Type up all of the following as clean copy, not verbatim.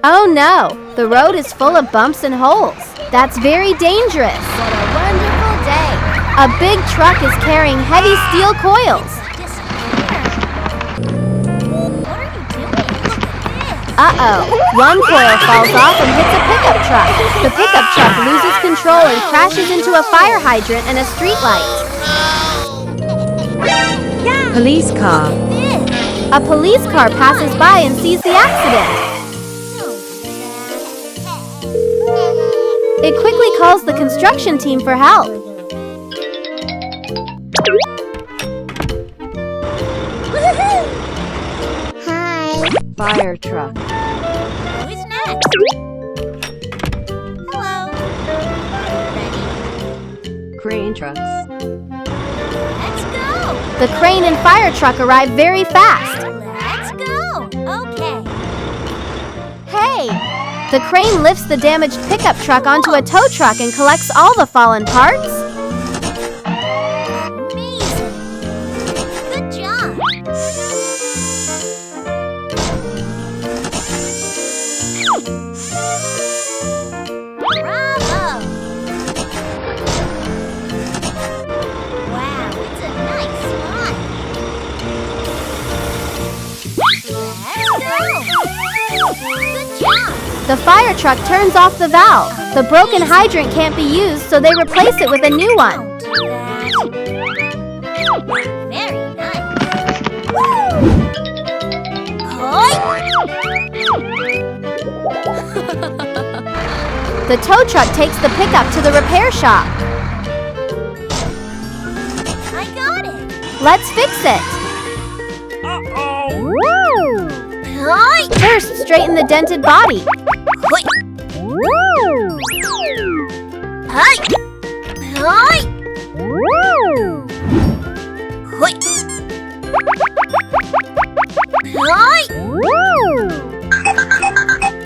Oh no, the road is full of bumps and holes. That's very dangerous. What a wonderful day. A big truck is carrying heavy steel coils. Uh-oh, one coil falls off and hits a pickup truck. The pickup truck loses control and crashes into a fire hydrant and a street light. Police car. A police car passes by and sees the accident. It quickly calls the construction team for help. Hi. Fire truck. Who's next? Hello. Ready? Crane trucks. Let's go. The crane and fire truck arrive very fast. Let's go. Okay. Hey! The crane lifts the damaged pickup truck onto a tow truck and collects all the fallen parts. Amazing. Good job. Bravo. Wow, it's a nice line. Let's go. Good job. The fire truck turns off the valve. The broken hydrant can't be used, so they replace it with a new one. Very nice. Woo! The tow truck takes the pickup to the repair shop. I got it. Let's fix it. First, straighten the dented body.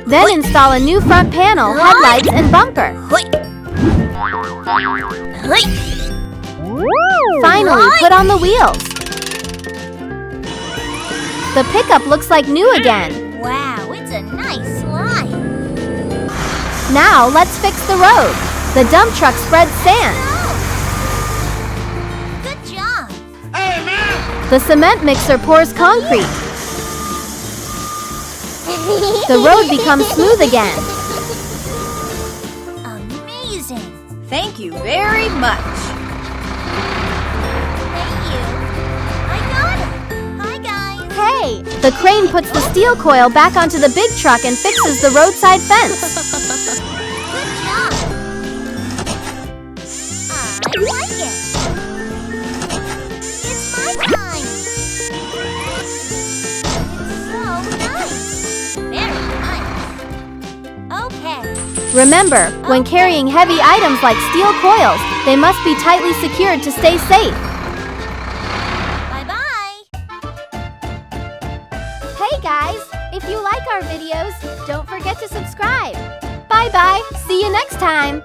Then install a new front panel, headlights, and bumper. Finally, put on the wheels. The pickup looks like new again. Wow, it's a nice line. Now, let's fix the road. The dump truck spreads sand. Good job. The cement mixer pours concrete. The road becomes smooth again. Amazing. Thank you very much. Thank you. I got it. Hi, guys. Hey! The crane puts the steel coil back onto the big truck and fixes the roadside fence. Good job. I like it. It's my time. It's so nice. Very nice. Okay. Remember, when carrying heavy items like steel coils, they must be tightly secured to stay safe. Bye-bye. Hey guys! If you like our videos, don't forget to subscribe. Bye-bye! See you next time!